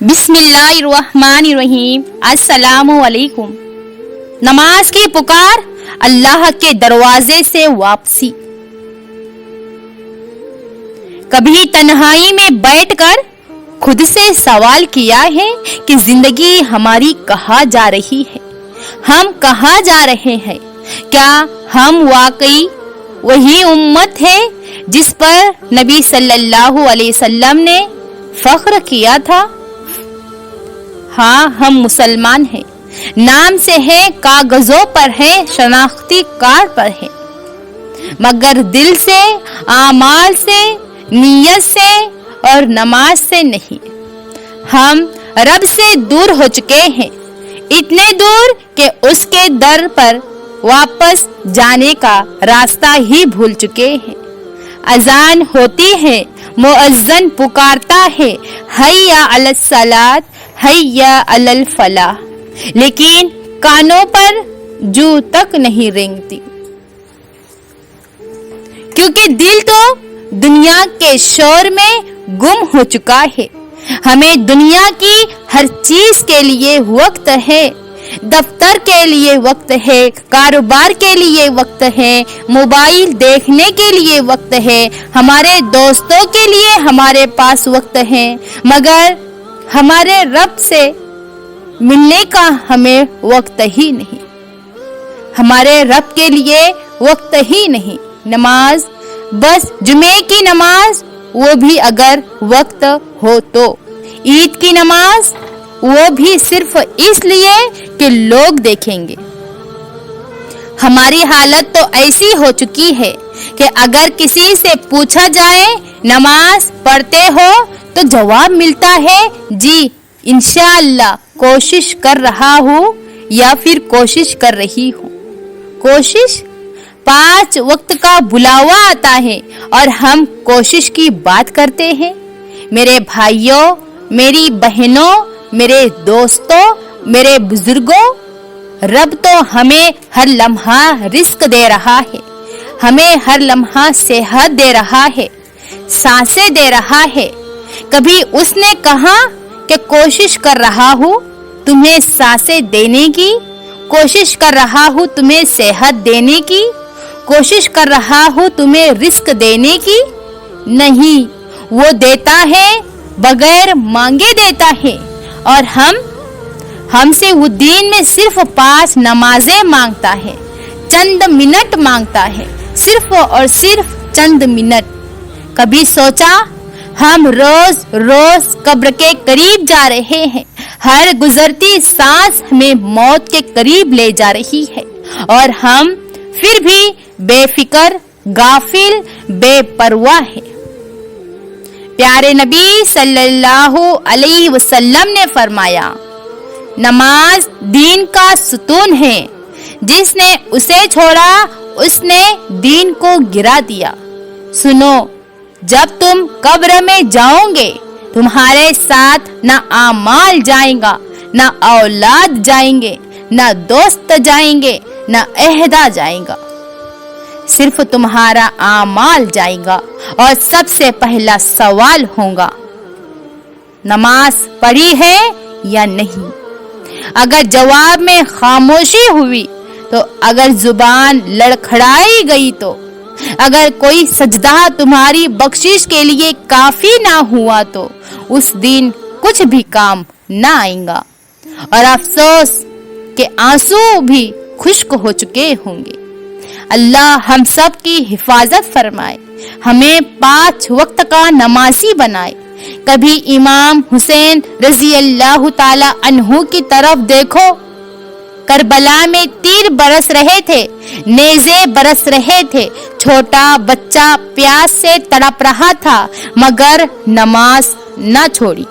بسم اللہ الرحمن الرحیم۔ السلام علیکم۔ نماز کی پکار، اللہ کے دروازے سے واپسی۔ کبھی تنہائی میں بیٹھ کر خود سے سوال کیا ہے کہ زندگی ہماری کہاں جا رہی ہے؟ ہم کہاں جا رہے ہیں؟ کیا ہم واقعی وہی امت ہے جس پر نبی صلی اللہ علیہ وسلم نے فخر کیا تھا؟ ہاں، ہم مسلمان ہیں، نام سے ہیں، کاغذوں پر ہیں، شناختی کارڈ پر ہیں، مگر دل سے، اعمال سے، نیت سے اور نماز سے نہیں۔ ہم رب سے دور ہو چکے ہیں، اتنے دور کہ اس کے در پر واپس جانے کا راستہ ہی بھول چکے ہیں۔ اذان ہوتی ہے، مؤذن پکارتا ہے، حیا علی الصلاۃ، حیا علی الفلاح، لیکن کانوں پر جو تک نہیں رینگتی، کیونکہ دل تو دنیا کے شور میں گم ہو چکا ہے۔ ہمیں دنیا کی ہر چیز کے لیے وقت ہے، دفتر کے لیے وقت ہے، کاروبار کے لیے وقت ہے، موبائل دیکھنے کے لیے وقت ہے، ہمارے دوستوں کے لیے ہمارے پاس وقت ہے، مگر ہمارے رب سے ملنے کا ہمیں وقت ہی نہیں، ہمارے رب کے لیے وقت ہی نہیں۔ نماز، بس جمعے کی نماز، وہ بھی اگر وقت ہو تو، عید کی نماز، وہ بھی صرف اس لیے کہ لوگ دیکھیں گے۔ ہماری حالت تو ایسی ہو چکی ہے کہ اگر کسی سے پوچھا جائے نماز پڑھتے ہو تو جواب ملتا ہے جی انشاءاللہ کوشش کر رہا ہوں یا پھر کوشش کر رہی ہوں۔ کوشش، 5 وقت کا بلاوا آتا ہے اور ہم کوشش کی بات کرتے ہیں۔ میرے بھائیوں، میری بہنوں، میرے دوستوں، میرے بزرگوں، رب تو ہمیں ہر لمحہ رزق دے رہا ہے، ہمیں ہر لمحہ صحت دے رہا ہے، سانسیں دے رہا ہے۔ کبھی اس نے کہا کہ کوشش کر رہا ہوں تمہیں سانسیں دینے کی، کوشش کر رہا ہوں تمہیں صحت دینے کی، کوشش کر رہا ہوں تمہیں رزق دینے کی؟ نہیں، وہ دیتا ہے، بغیر مانگے دیتا ہے، اور ہم سے وہ دین میں صرف 5 نمازیں مانگتا ہے، چند منٹ مانگتا ہے، صرف اور صرف چند منٹ۔ کبھی سوچا ہم روز روز قبر کے قریب جا رہے ہیں، ہر گزرتی سانس ہمیں موت کے قریب لے جا رہی ہے، اور ہم پھر بھی بے فکر، غافل، بے پرواہ ہیں۔ پیارے نبی صلی اللہ علیہ وسلم نے فرمایا، نماز دین کا ستون ہے، جس نے اسے چھوڑا اس نے دین کو گرا دیا۔ سنو، جب تم قبر میں جاؤ گے تمہارے ساتھ نہ اعمال جائیں گا، نہ اولاد جائیں گے، نہ دوست جائیں گے، نہ عہدہ جائیں گا، صرف تمہارا اعمال جائے گا، اور سب سے پہلا سوال ہوگا نماز پڑھی ہے یا نہیں؟ اگر جواب میں خاموشی ہوئی تو، اگر زبان لڑکھڑائی گئی تو، اگر کوئی سجدہ تمہاری بخشش کے لیے کافی نہ ہوا تو، اس دن کچھ بھی کام نہ آئے گا، اور افسوس کہ آنسو بھی خشک ہو چکے ہوں گے۔ اللہ ہم سب کی حفاظت فرمائے، ہمیں 5 وقت کا نمازی بنائے۔ کبھی امام حسین رضی اللہ تعالی عنہ کی طرف دیکھو، کربلا میں تیر برس رہے تھے، نیزے برس رہے تھے، چھوٹا بچہ پیاس سے تڑپ رہا تھا مگر نماز نہ چھوڑی۔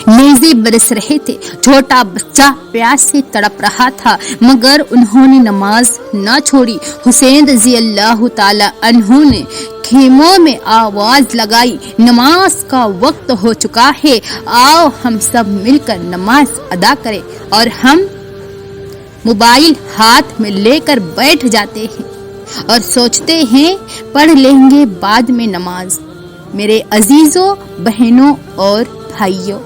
نیزے برس رہے تھے، چھوٹا بچہ پیاس سے تڑپ رہا تھا مگر انہوں نے نماز نہ چھوڑی۔ حسین رضی اللہ تعالی عنہ نے خیموں میں آواز لگائی، نماز کا وقت ہو چکا ہے، آؤ ہم سب مل کر نماز ادا کریں، اور ہم موبائل ہاتھ میں لے کر بیٹھ جاتے ہیں اور سوچتے ہیں پڑھ لیں گے بعد میں نماز۔ میرے عزیزوں، بہنوں اور بھائیوں،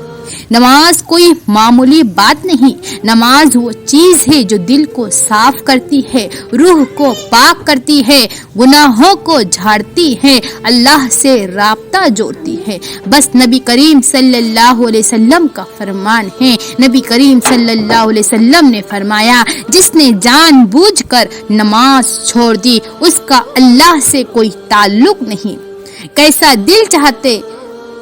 نماز کوئی معمولی بات نہیں، نماز وہ چیز ہے جو دل کو صاف کرتی ہے، روح کو پاک کرتی ہے، گناہوں کو جھاڑتی ہے، اللہ سے رابطہ جوڑتی ہے۔ بس نبی کریم صلی اللہ علیہ وسلم کا فرمان ہے، نبی کریم صلی اللہ علیہ وسلم نے فرمایا، جس نے جان بوجھ کر نماز چھوڑ دی اس کا اللہ سے کوئی تعلق نہیں۔ کیسا دل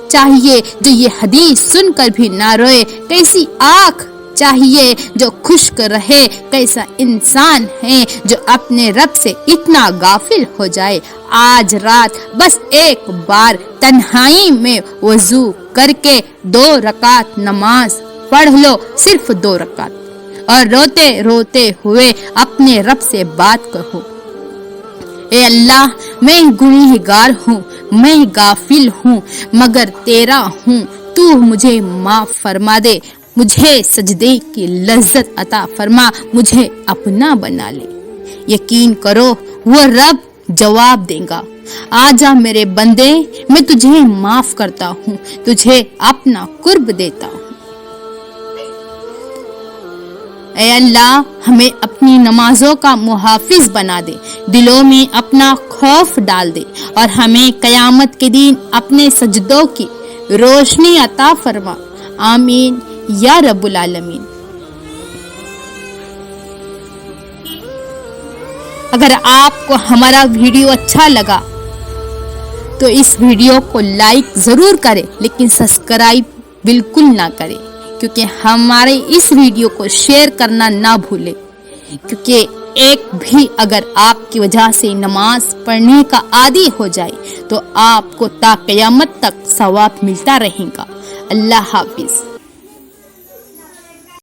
چاہیے جو یہ حدیث سن کر بھی نہ روئے، کیسی آنکھ چاہیے جو خشک رہے، کیسا انسان ہے جو اپنے رب سے اتنا غافل ہو جائے۔ آج رات بس ایک بار تنہائی میں وضو کر کے 2 رکعت نماز پڑھ لو، صرف 2 رکعت، اور روتے روتے ہوئے اپنے رب سے بات کہو، اے اللہ میں گنہگار ہوں، میں غافل ہوں، مگر تیرا ہوں، تو مجھے معاف فرما دے، مجھے سجدے کی لذت عطا فرما، مجھے اپنا بنا لے۔ یقین کرو وہ رب جواب دے گا، آجا میرے بندے میں تجھے معاف کرتا ہوں، تجھے اپنا قرب دیتا ہوں۔ اے اللہ ہمیں اپنی نمازوں کا محافظ بنا دے، دلوں میں اپنا خوف ڈال دے، اور ہمیں قیامت کے دن اپنے سجدوں کی روشنی عطا فرما، آمین یا رب العالمین۔ اگر آپ کو ہمارا ویڈیو اچھا لگا تو اس ویڈیو کو لائک ضرور کریں، لیکن سبسکرائب بالکل نہ کریں، کیونکہ ہمارے اس ویڈیو کو شیئر کرنا نہ بھولیں، کیونکہ ایک بھی اگر آپ کی وجہ سے نماز پڑھنے کا عادی ہو جائے تو آپ کو تا قیامت تک ثواب ملتا رہے گا۔ اللہ حافظ۔